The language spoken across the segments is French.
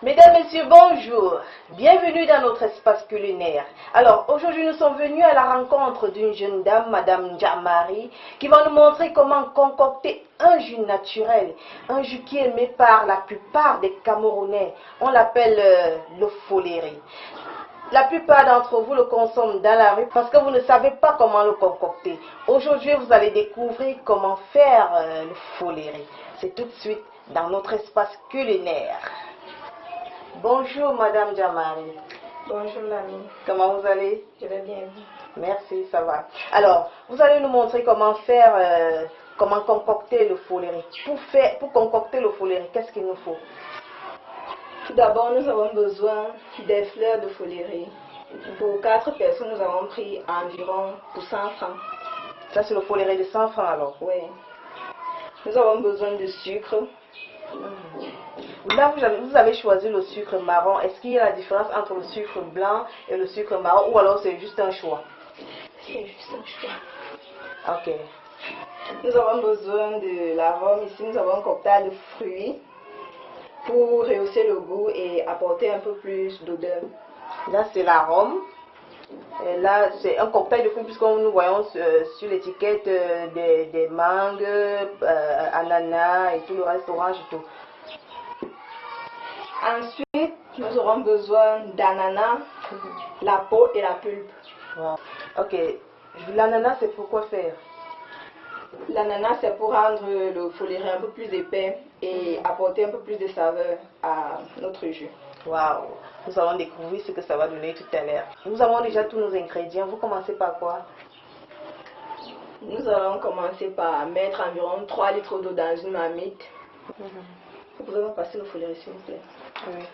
Mesdames, Messieurs, bonjour. Bienvenue dans notre espace culinaire. Alors, aujourd'hui, nous sommes venus à la rencontre d'une jeune dame, Madame Ndiamari, qui va nous montrer comment concocter un jus naturel, un jus qui est aimé par la plupart des Camerounais. On l'appelle le foléré. La plupart d'entre vous le consomment dans la rue parce que vous ne savez pas comment le concocter. Aujourd'hui, vous allez découvrir comment faire le foléré. C'est tout de suite dans notre espace culinaire. Bonjour Madame Ndiamari. Bonjour l'ami. Comment vous allez? Je vais bien. Merci, ça va. Alors, vous allez nous montrer comment faire, comment concocter le foléré. Pour concocter le foléré, qu'est-ce qu'il nous faut? Tout d'abord, nous avons besoin des fleurs de foléré. Pour 4 personnes, nous avons pris environ pour 100 francs. Ça, c'est le foléré de 100 francs alors? Oui. Nous avons besoin de sucre. Là, vous avez choisi le sucre marron. Est-ce qu'il y a la différence entre le sucre blanc et le sucre marron ou alors c'est juste un choix? C'est juste un choix. Ok. Nous avons besoin de l'arôme. Ici, nous avons un cocktail de fruits pour rehausser le goût et apporter un peu plus d'odeur. Là, c'est l'arôme. Et là, c'est un cocktail de fruits puisque nous voyons sur l'étiquette des mangues, ananas et tout le reste, orange et tout. Ensuite, nous aurons besoin d'ananas, la peau et la pulpe. Wow. Ok. L'ananas, c'est pour quoi faire? L'ananas, c'est pour rendre le foléré un peu plus épais et apporter un peu plus de saveur à notre jus. Waouh! Nous allons découvrir ce que ça va donner tout à l'heure. Nous avons déjà tous nos ingrédients. Vous commencez par quoi? Nous allons commencer par mettre environ 3 litres d'eau dans une marmite. Vous pouvez me passer le foléré, s'il vous plaît? Oui.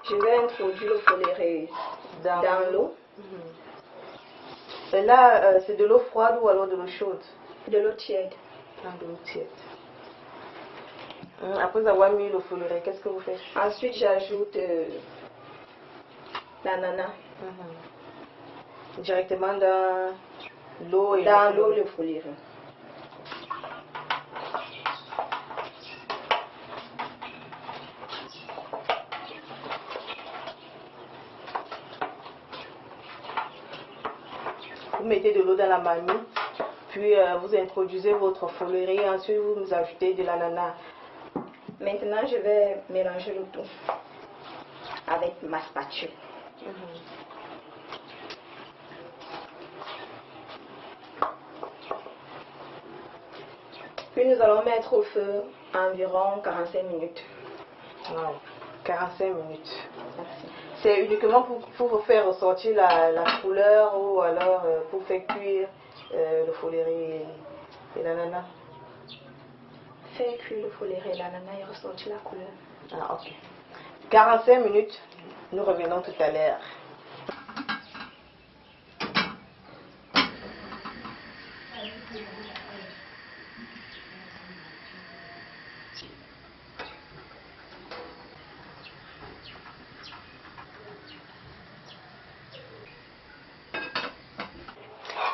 Je vais introduire le foléré dans l'eau. Et là, c'est de l'eau froide ou alors de l'eau chaude? De l'eau tiède. Ah, de l'eau tiède. Après avoir mis le foléré, qu'est-ce que vous faites? Ensuite, j'ajoute l'ananas. Directement dans l'eau et dans l'eau le foléré. Vous mettez de l'eau dans la marmite, puis vous introduisez votre foléré et ensuite vous ajoutez de l'ananas. Maintenant, je vais mélanger le tout avec ma spatule. Puis nous allons mettre au feu environ 45 minutes. Wow. 45 minutes. Merci. C'est uniquement pour faire ressortir la couleur ou alors pour faire cuire le foléré et l'ananas? Faire cuire le foléré et l'ananas et ressortir la couleur. Ah, ok. 45 minutes, nous revenons tout à l'heure.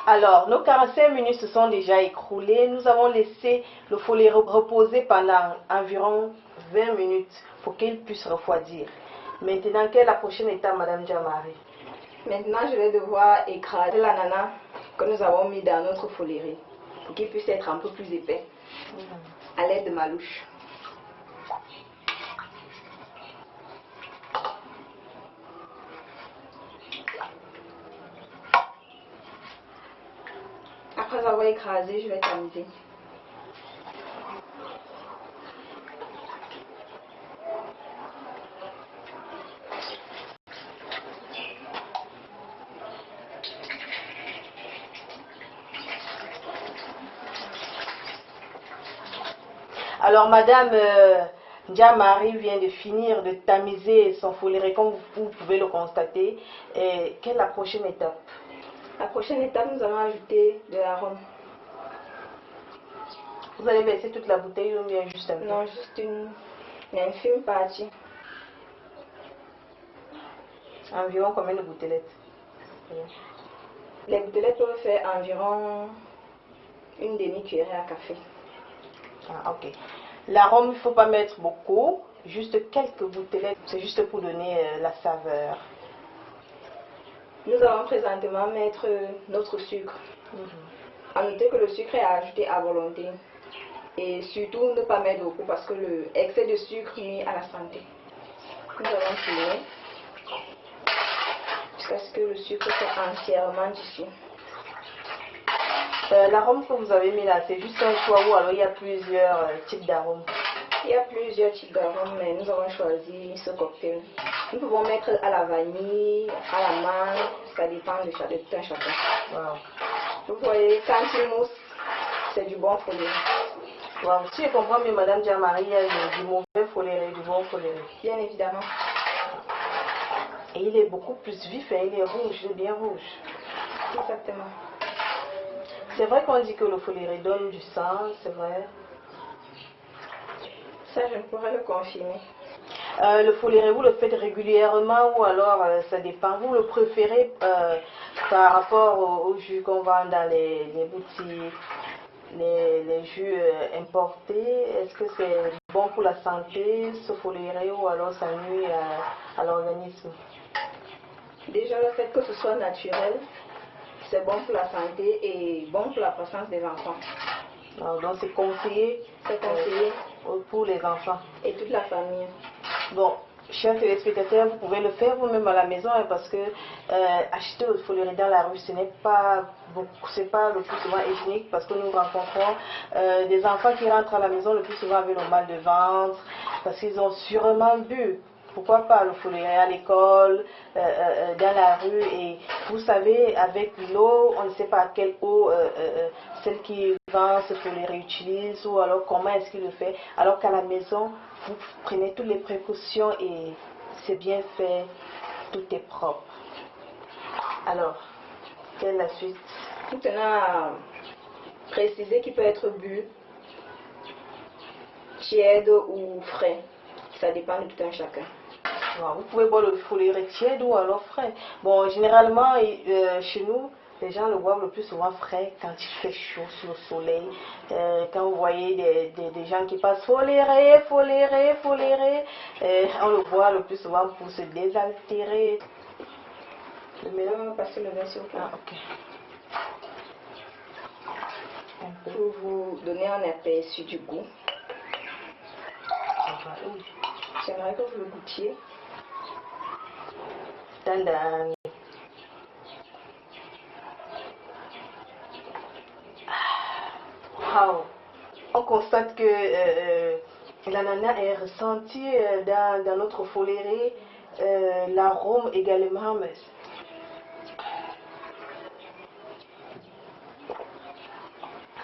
Alors, nos 45 minutes se sont déjà écoulées. Nous avons laissé le foléré reposer pendant environ 20 minutes pour qu'il puisse refroidir. Maintenant, quelle est la prochaine étape, Madame Ndiamari? Maintenant, je vais devoir écraser l'ananas que nous avons mis dans notre foléré pour qu'il puisse être un peu plus épais à l'aide de ma louche. Après avoir écrasé, je vais tamiser. Alors, Madame Ndiamari vient de finir de tamiser son foléré, comme vous pouvez le constater. Et quelle est la prochaine étape? La prochaine étape, nous allons ajouter de l'arôme. Vous allez verser toute la bouteille ou bien juste un peu? Non, juste une infime partie. Environ combien de gouttelettes? Les gouttelettes peuvent faire environ une demi-cuillerée à café. Ah, ok. L'arôme, il ne faut pas mettre beaucoup, juste quelques gouttelettes, c'est juste pour donner la saveur. Nous allons présentement mettre notre sucre. À noter que le sucre est ajouté à volonté. Et surtout ne pas mettre beaucoup parce que l'excès de sucre nuit à la santé. Nous allons tourner jusqu'à ce que le sucre soit entièrement dissous. L'arôme que vous avez mis là, c'est juste un choix ou alors il y a plusieurs types d'arômes? Il y a plusieurs types d'arômes, mais nous avons choisi ce cocktail. Nous pouvons mettre à la vanille, à la mangue, ça dépend de tout un chacun. Wow. Vous voyez, quand il mousse, c'est du bon foléré. Wow. Si je comprends mieux, Madame Djamari, il y a du mauvais foléré, du bon foléré. Bien évidemment. Et il est beaucoup plus vif, hein, il est rouge, il est bien rouge. Exactement. C'est vrai qu'on dit que le foléré donne du sang, c'est vrai. Ça, je ne pourrais le confirmer. Le foléré, vous le faites régulièrement ou alors ça dépend? Vous le préférez par rapport au jus qu'on vend dans les boutiques, les jus importés? Est-ce que c'est bon pour la santé, ce foléré, ou alors ça nuit à l'organisme? Déjà, le fait que ce soit naturel, c'est bon pour la santé et bon pour la croissance des enfants. Alors, donc c'est conseillé, pour les enfants et toute la famille. Bon, chers téléspectateurs, vous pouvez le faire vous-même à la maison, hein, parce que acheter le foléré dans la rue, ce n'est pas beaucoup, c'est pas le plus souvent hygiénique, parce que nous rencontrons des enfants qui rentrent à la maison le plus souvent avec le mal de ventre, parce qu'ils ont sûrement bu. Pourquoi pas le foléré à l'école, dans la rue, et vous savez, avec l'eau, on ne sait pas quelle eau celle qui vend ce foléré utilise, ou alors comment est-ce qu'il le fait, alors qu'à la maison, vous prenez toutes les précautions et c'est bien fait, tout est propre. Alors, quelle est la suite? Maintenant, préciser qu'il peut être bu, tiède ou frais. Ça dépend de tout un chacun. Vous pouvez boire le foléré tiède ou alors frais. Bon, généralement, chez nous, les gens le boivent le plus souvent frais quand il fait chaud sur le soleil. Quand vous voyez des gens qui passent foléré, foléré, foléré, on le boit le plus souvent pour se désaltérer. Le mélange, passer le vin sur le plat. Ok. Pour vous donner un aperçu du goût, j'aimerais que vous le goûtiez. Tadam. Wow. On constate que l'ananas est ressenti dans notre foléré, l'arôme également. Mais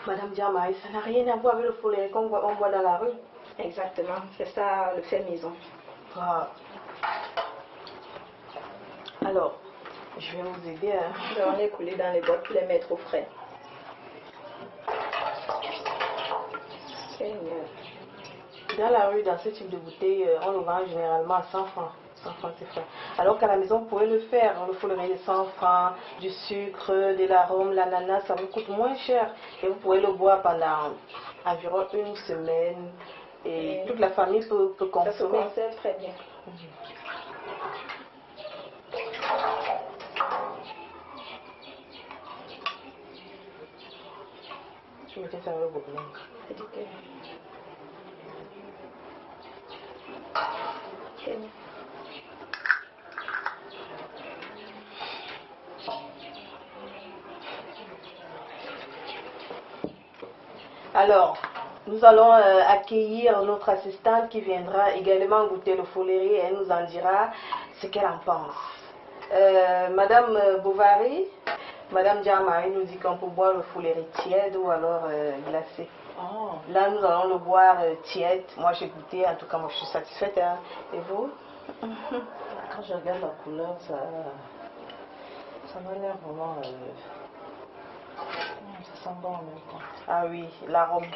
Madame Djamari, ça n'a rien à voir avec le foléré qu'on boit dans la rue. Exactement, c'est ça le fait maison. Wow. Alors, je vais vous aider à... Nous allons les couler dans les boîtes pour les mettre au frais. Dans la rue, dans ce type de bouteille, on le vend généralement à 100 francs. 100 francs, c'est frais. Alors qu'à la maison, vous pouvez le faire. Le foléré de 100 francs, du sucre, de l'arôme, l'ananas, ça vous coûte moins cher. Et vous pouvez le boire pendant environ une semaine. Et toute la famille peut consommer. Ça se conserve très bien. Je mettais ça avec le bouillon. Alors, nous allons accueillir notre assistante qui viendra également goûter le foléré et elle nous en dira ce qu'elle en pense. Madame Bovary, Madame Djamari nous dit qu'on peut boire le foléré tiède ou alors glacé. Oh. Là, nous allons le boire tiède. Moi, j'ai goûté, en tout cas, moi, je suis satisfaite. Hein. Et vous? Quand je regarde la couleur, ça m'a l'air vraiment... ça sent bon en même temps. Ah oui, l'arôme.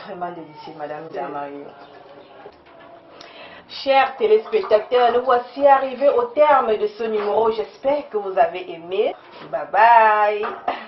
Vraiment délicieux, Madame Djamari. Chers téléspectateurs, nous voici arrivés au terme de ce numéro. J'espère que vous avez aimé. Bye bye.